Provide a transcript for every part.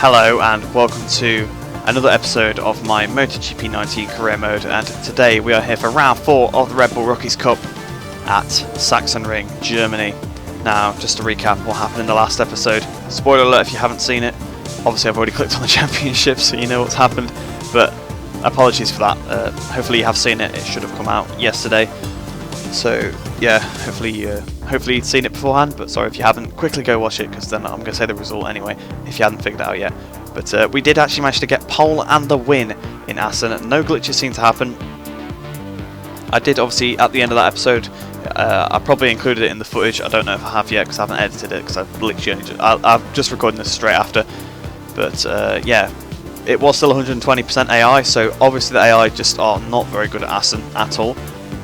Hello and welcome to another episode of my Motogp 19 career mode, and today we are here for round 4 of the Red Bull Rookies Cup at Sachsenring, Germany. Now, just to recap what happened in the last episode, spoiler alert if you haven't seen it, obviously I've already clicked on the championship so you know what's happened, but apologies for that. Hopefully you have seen it, it should have come out yesterday. So yeah, hopefully you'd seen it beforehand, but sorry if you haven't, quickly go watch it because then I'm going to say the result anyway if you hadn't figured it out yet. But we did actually manage to get pole and the win in Assen. No glitches seem to happen. I did obviously at the end of that episode, I probably included it in the footage. I don't know if I have yet because I haven't edited it because I've literally only I'm just recording this straight after. But yeah, it was still 120% AI, so obviously the AI just are not very good at Assen at all.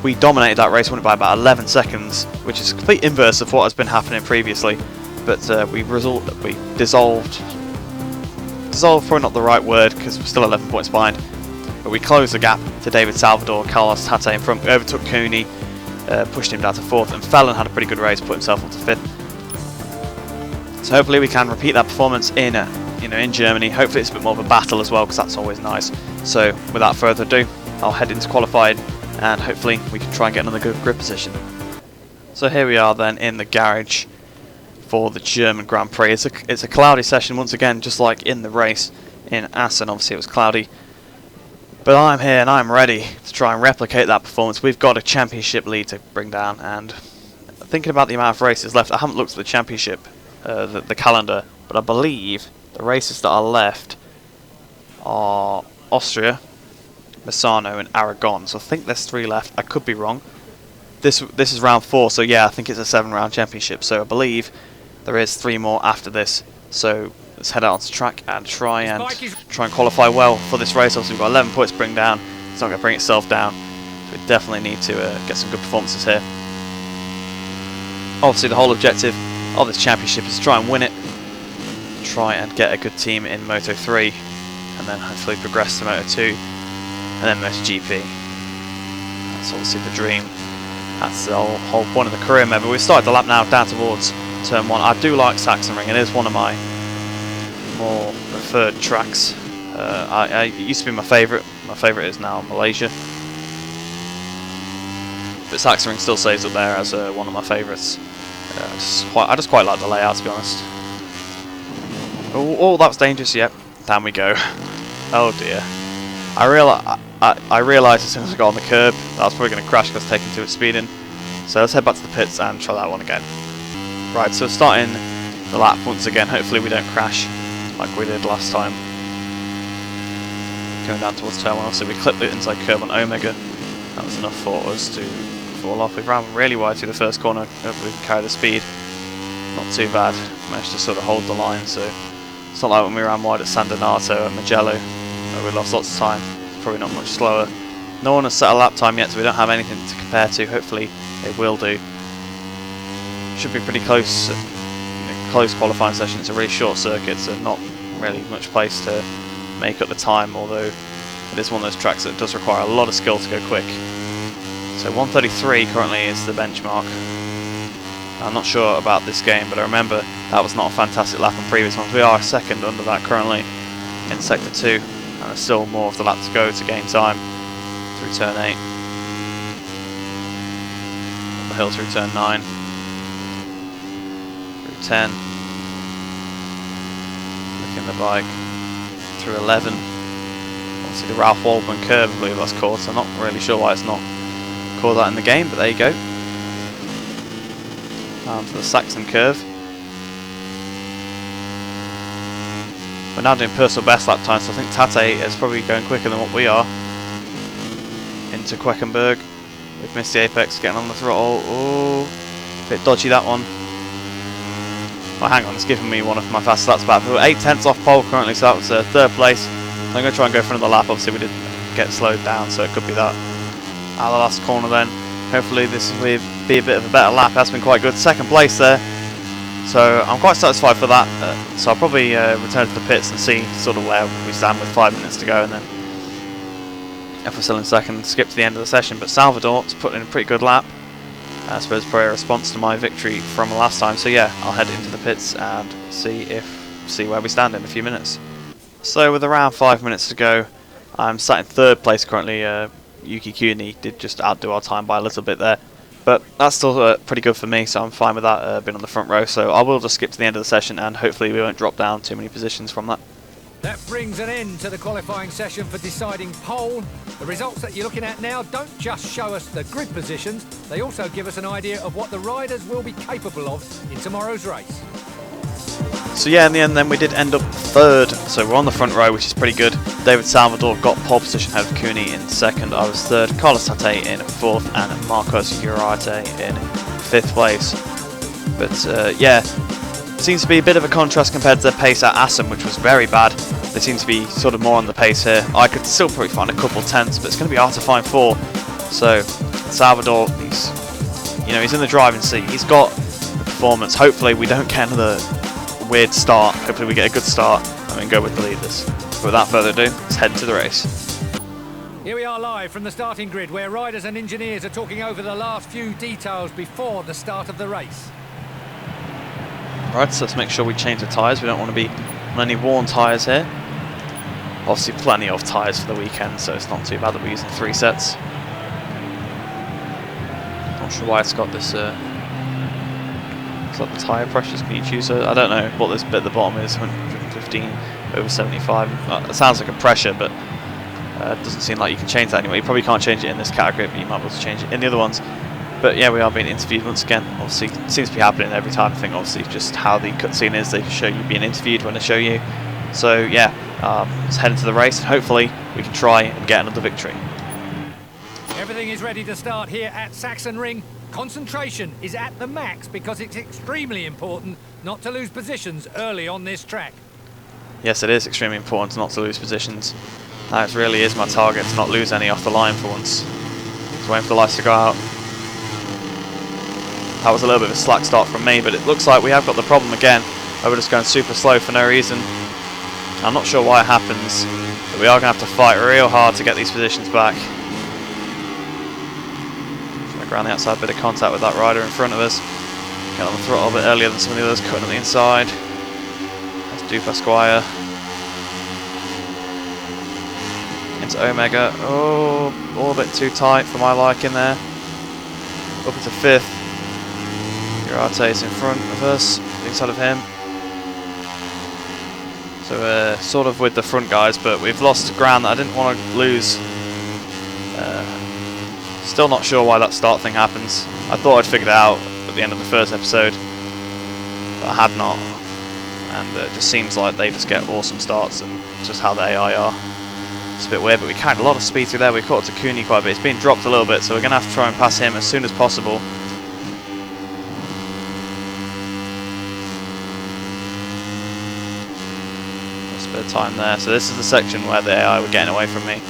We dominated that race, won it by about 11 seconds, which is a complete inverse of what has been happening previously. But we dissolved, probably not the right word because we're still 11 points behind. But we closed the gap to David Salvador, Carlos Tate in front. We overtook Cooney, pushed him down to 4th, and Fallon had a pretty good race, put himself up to 5th. So hopefully we can repeat that performance in Germany. Hopefully it's a bit more of a battle as well, because that's always nice. So without further ado, I'll head into qualifying, and hopefully we can try and get another good grid position. So here we are then in the garage for the German Grand Prix. It's a cloudy session once again, just like in the race in Assen. Obviously it was cloudy, but I'm here and I'm ready to try and replicate that performance. We've got a championship lead to bring down, and thinking about the amount of races left, I haven't looked at the championship, the calendar, but I believe the races that are left are Austria, Misano and Aragon. So I think there's 3 left. I could be wrong. This is round 4, so yeah, I think it's a 7-round championship. So I believe there is 3 more after this. So let's head out onto track and try and qualify well for this race. Obviously we've got 11 points to bring down. It's not going to bring itself down. So we definitely need to get some good performances here. Obviously the whole objective of this championship is to try and win it. Try and get a good team in Moto 3, and then hopefully progress to Moto 2. And then Motogp. That's obviously the dream. That's the whole point of the career mode. But we've started the lap now down towards turn 1. I do like Sachsenring. It is one of my more preferred tracks. It used to be my favourite. My favourite is now Malaysia. But Sachsenring still stays up there as one of my favourites. I just quite like the layout, to be honest. Oh, that was dangerous. Yep, down we go. Oh dear. I realised as soon as I got on the curb that I was probably going to crash because I was taking too much speed in. So let's head back to the pits and try that one again. Right, so starting the lap once again. Hopefully we don't crash like we did last time. Going down towards turn 1. Also we clipped the inside curb on Omega. That was enough for us to fall off. We ran really wide through the first corner. Hopefully we can carry the speed. Not too bad. Managed to sort of hold the line. So it's not like when we ran wide at San Donato and Mugello. We lost lots of time. It's probably not much slower. No one has set a lap time yet, so we don't have anything to compare to. Hopefully they will do. Should be pretty close. Close qualifying session. It's a really short circuit, so not really much place to make up the time, although it is one of those tracks that does require a lot of skill to go quick. So 1:33 currently is the benchmark. I'm not sure about this game, but I remember that was not a fantastic lap on previous ones. We are second under that currently in sector 2. And there's still more of the lap to go to gain time through turn 8. Up the hill through turn 9. Through 10. Looking the bike. Through 11. Obviously the Ralph Waldman curve, I believe that's called, so I'm not really sure why it's not called that in the game, but there you go. Down to the Saxon curve. We're now doing personal best lap time, so I think Tate is probably going quicker than what we are. Into Queckenberg. We've missed the apex, getting on the throttle. Oh, bit dodgy that one. Oh, hang on, it's giving me one of my fastest laps back. We're 8/10 off pole currently, so that was 3rd place. So I'm going to try and go for another lap. Obviously we did get slowed down, so it could be that. Out of the last corner then. Hopefully this will be a bit of a better lap. That's been quite good. 2nd place there. So I'm quite satisfied for that. So I'll probably return to the pits and see sort of where we stand with 5 minutes to go, and then if we're still in 2nd, skip to the end of the session. But Salvador's put in a pretty good lap. I suppose probably a response to my victory from last time. So yeah, I'll head into the pits and see if see where we stand in a few minutes. So with around 5 minutes to go, I'm sat in 3rd place currently. Yuki Kuni did just outdo our time by a little bit there, but that's still pretty good for me, so I'm fine with that, being on the front row. So I will just skip to the end of the session, and hopefully we won't drop down too many positions from that. That brings an end to the qualifying session for deciding pole. The results that you're looking at now don't just show us the grid positions, they also give us an idea of what the riders will be capable of in tomorrow's race. So yeah, in the end then we did end up 3rd, so we're on the front row, which is pretty good. David Salvador got pole position ahead of Cooney in 2nd, I was 3rd, Carlos Tate in 4th, and Marcos Urarte in 5th place. But yeah, seems to be a bit of a contrast compared to their pace at Assen, which was very bad. They seem to be sort of more on the pace here. I could still probably find a couple tenths, but it's going to be hard to find 4. So Salvador, he's in the driving seat. He's got the performance. Hopefully we don't get another weird start. Hopefully we get a good start and then go with the leaders. But without further ado, let's head to the race. Here we are live from the starting grid, where riders and engineers are talking over the last few details before the start of the race. Right, so let's make sure we change the tyres. We don't want to be on any worn tyres here. Obviously plenty of tyres for the weekend, so it's not too bad that we're using 3 sets. Not sure why it's got this, it's like the tyre pressures. Can you choose I don't know what this bit at the bottom is, 115 over 75. It sounds like a pressure, but it doesn't seem like you can change that anyway. You probably can't change it in this category, but you might be able to change it in the other ones. But yeah, we are being interviewed once again. Obviously, it seems to be happening every time. I think obviously just how the cutscene is, they show you being interviewed when they show you. So yeah, let's head into the race, and hopefully we can try and get another victory. Everything is ready to start here at Sachsenring. Concentration is at the max because it's extremely important not to lose positions early on this track. Yes, it is extremely important not to lose positions. That really is my target, to not lose any off the line for once. Just waiting for the lights to go out. That was a little bit of a slack start from me, but it looks like we have got the problem again, where we're just going super slow for no reason. I'm not sure why it happens, but we are going to have to fight real hard to get these positions back. Trying to ground the outside, bit of contact with that rider in front of us. Get on the throttle a bit earlier than some of the others, cutting on the inside. That's Dupa Squire. Into Omega. Oh, all a bit too tight for my liking there. Up into 5th. Urarte is in front of us, inside of him. So we're sort of with the front guys, but we've lost ground that I didn't want to lose. Still not sure why that start thing happens. I thought I'd figured it out at the end of the first episode, but I had not. And it just seems like they just get awesome starts, and just how the AI are. It's a bit weird, but we carried a lot of speed through there. We caught Takuni quite a bit. It's been dropped a little bit, so we're going to have to try and pass him as soon as possible. Just a bit of time there. So this is the section where the AI were getting away from me.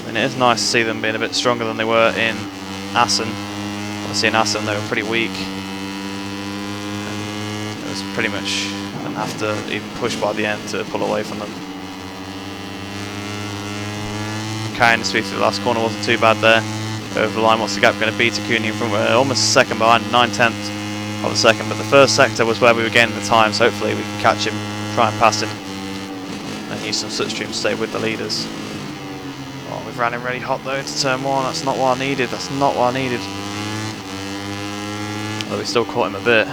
I mean, it is nice to see them being a bit stronger than they were in Assen. Obviously in Assen they were pretty weak. And it was pretty much didn't have to even push by the end to pull away from them. Carrying the speed through the last corner wasn't too bad there. Over the line, what's the gap going to be? Takuni in front, almost a second behind, 9/10 of a second, but the first sector was where we were gaining the time, so hopefully we can catch him, try and pass him, and use some slipstream to stay with the leaders. Oh, we've ran him really hot though into turn 1, that's not what I needed, that's not what I needed. Although we still caught him a bit.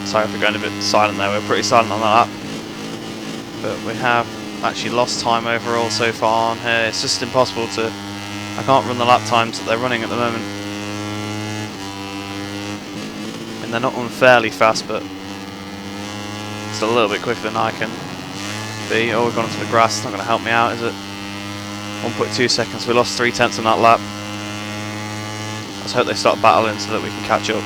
Sorry for going a bit silent there, we're pretty silent on that lap. But we have actually lost time overall so far on here. It's just impossible to I can't run the lap times that they're running at the moment. And they're not unfairly fast, but still a little bit quicker than I can be. Oh, we've gone onto the grass. It's not going to help me out, is it? 1.2 seconds. We lost 3/10 on that lap. Let's hope they start battling so that we can catch up.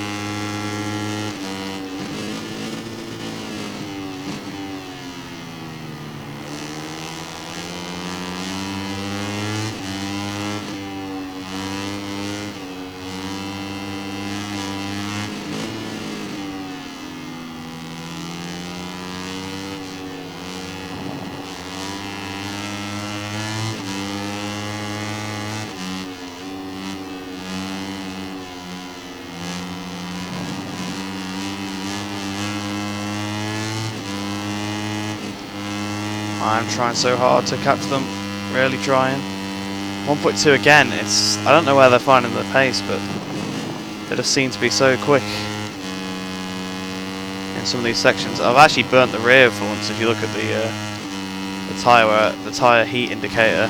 I'm trying so hard to catch them, really trying. 1.2 again, I don't know where they're finding the pace, but they just seem to be so quick in some of these sections. I've actually burnt the rear for once if you look at the tyre heat indicator.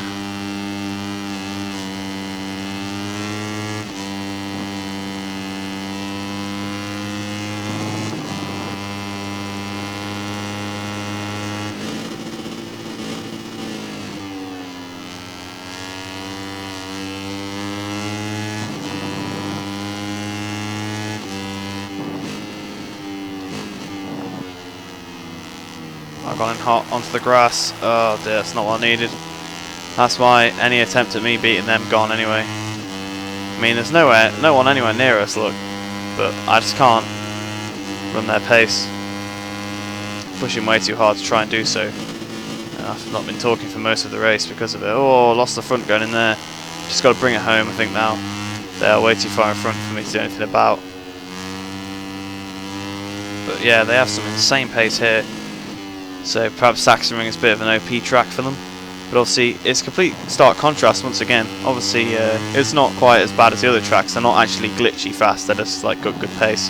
I've gone in hot onto the grass. Oh dear, that's not what I needed. That's why any attempt at me beating them gone anyway. I mean, there's no one anywhere near us, look. But I just can't run their pace. Pushing way too hard to try and do so. I've not been talking for most of the race because of it. Oh, lost the front going in there. Just got to bring it home, I think now. They are way too far in front for me to do anything about. But yeah, they have some insane pace here. So perhaps Sachsenring is a bit of an OP track for them. But obviously it's complete stark contrast once again. Obviously it's not quite as bad as the other tracks. They're not actually glitchy fast, they're just like got good pace.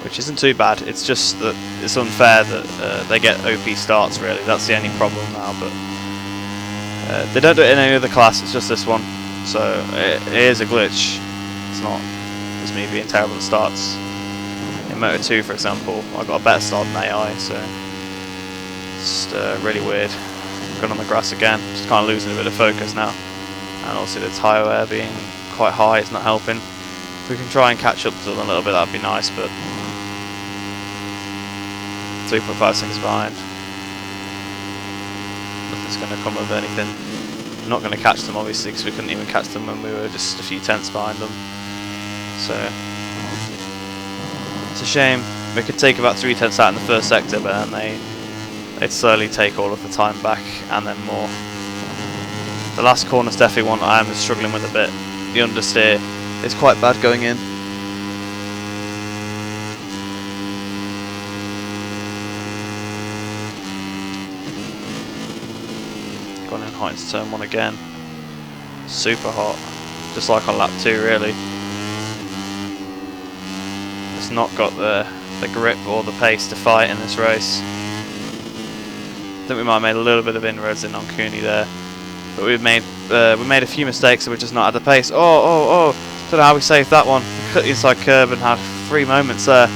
Which isn't too bad. It's just that it's unfair that they get OP starts really. That's the only problem now. But they don't do it in any other class, it's just this one. So it is a glitch. It's not just me being terrible at starts. In Moto2 for example, I got a better start than AI, so it's really weird. Going on the grass again, just kind of losing a bit of focus now. And also the tyre wear being quite high is not helping. If we can try and catch up to them a little bit, that'd be nice, but 3.5 seconds behind. Nothing's going to come of anything. I'm not going to catch them obviously because we couldn't even catch them when we were just a few tenths behind them. So it's a shame. We could take about 3 tenths out in the first sector, but then they'd slowly take all of the time back and then more. The last corner's definitely one I am struggling with a bit. The understeer is quite bad going in. Gone in hot into turn 1 again. Super hot. Just like on lap 2 really. It's not got the grip or the pace to fight in this race. I think we might have made a little bit of inroads in on Cooney there, but we made a few mistakes, so we're just not at the pace. Oh! Don't know how we saved that one. We cut the inside curb and had 3 moments there.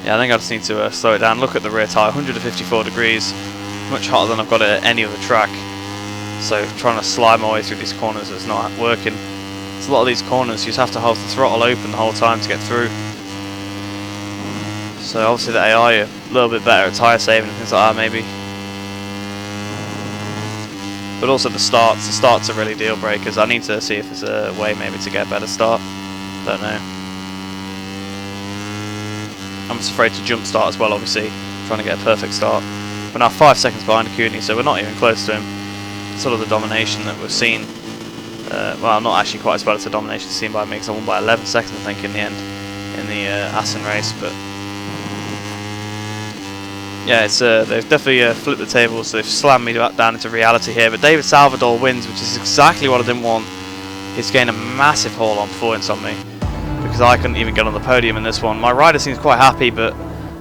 Yeah, I think I just need to slow it down. Look at the rear tyre, 154 degrees, much hotter than I've got it at any other track. So trying to slide my way through these corners is not working. It's a lot of these corners you just have to hold the throttle open the whole time to get through. So obviously the AI are a little bit better at tyre saving and things like that maybe. But also the starts are really deal breakers. I need to see if there's a way maybe to get a better start. Don't know. I'm just afraid to jump start as well obviously, trying to get a perfect start. We're now 5 seconds behind Cooney, so we're not even close to him. Sort of the domination that we've seen. Well, not actually quite as well as the domination seen by me, because I won by 11 seconds I think in the end, in the Sachsenring race, but yeah, it's they've definitely flipped the tables, so they've slammed me down into reality here. But David Salvador wins, which is exactly what I didn't want. He's gained a massive haul on points on me, because I couldn't even get on the podium in this one. My rider seems quite happy, but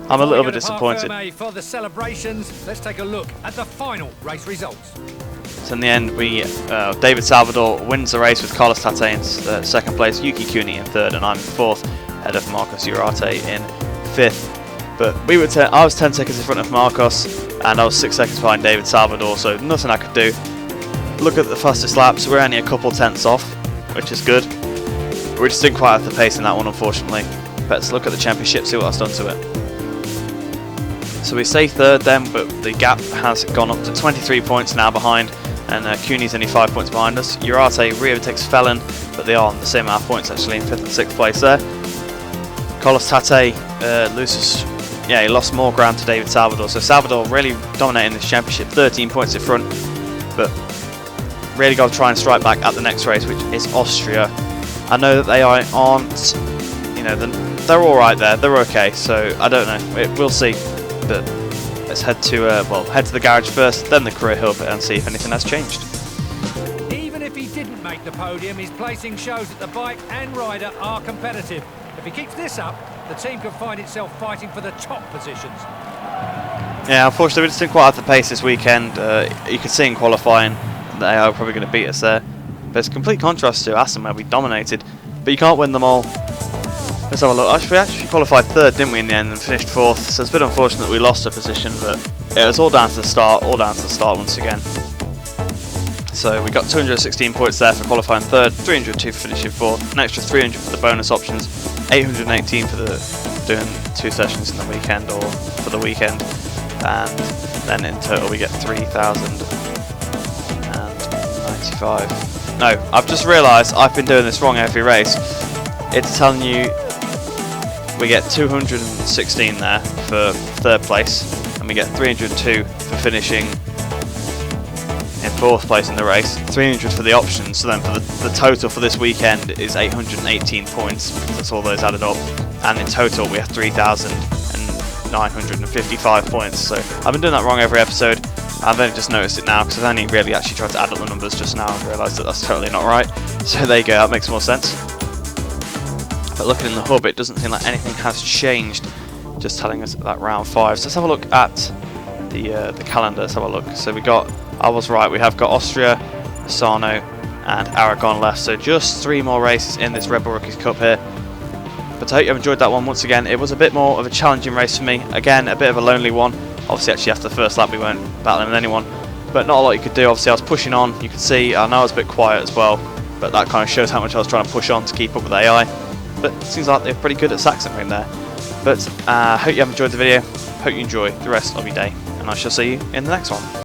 I'm a little bit disappointed. For the celebrations, let's take a look at the final race results. So in the end, David Salvador wins the race with Carlos Tate in second place, Yuki Kuni in third, and I'm in fourth, ahead of Marcos Urate in fifth. But I was 10 seconds in front of Marcos, and I was 6 seconds behind David Salvador, so nothing I could do. Look at the fastest laps, we're only a couple tenths off, which is good. We just didn't quite have the pace in that one, unfortunately. Let's look at the championship, see what that's done to it. So we stay third then, but the gap has gone up to 23 points now behind, and Kuni's only 5 points behind us. Urate re-overtakes Felon, but they are on the same amount of points actually in 5th and 6th place there. Carlos Tate loses, he lost more ground to David Salvador, so Salvador really dominating this championship, 13 points in front, but really got to try and strike back at the next race, which is Austria. I know that they aren't, they're alright there, they're okay, so I don't know, we'll see. But let's head to the garage first, then the career hub, and see if anything has changed. Even if he didn't make the podium, his placing shows that the bike and rider are competitive. If he keeps this up, the team could find itself fighting for the top positions. Yeah, unfortunately we just didn't quite have the pace this weekend. You could see in qualifying they are probably going to beat us there. But it's a complete contrast to Assen where we dominated, but you can't win them all. Let's have a look. We actually qualified third, didn't we, in the end, and finished fourth, so it's a bit unfortunate that we lost a position, but it was all down to the start once again. So we got 216 points there for qualifying third, 302 for finishing fourth, an extra 300 for the bonus options, 818 for doing 2 sessions in the weekend or for the weekend, and then in total we get 3,095. No, I've just realised I've been doing this wrong every race. It's telling you we get 216 there for third place, and we get 302 for finishing in fourth place in the race, 300 for the options, so then for the total for this weekend is 818 points, because that's all those added up, and in total we have 3,955 points. So I've been doing that wrong every episode. I've only just noticed it now, because I've only really actually tried to add up the numbers just now and realised that that's totally not right. So there you go, that makes more sense. But looking in the hub, it doesn't seem like anything has changed, just telling us that round 5. So let's have a look at the calendar. Let's have a look. So I was right, we have got Austria, Asano and Aragon left, so just 3 more races in this Red Bull Rookies Cup here. But I hope you've enjoyed that one once again. It was a bit more of a challenging race for me, again a bit of a lonely one. Obviously actually after the first lap we weren't battling with anyone, but not a lot you could do. Obviously I was pushing on, you can see I know I was a bit quiet as well, but that kind of shows how much I was trying to push on to keep up with AI. But it seems like they're pretty good at Sachsenring there. But I hope you have enjoyed the video, hope you enjoy the rest of your day, and I shall see you in the next one.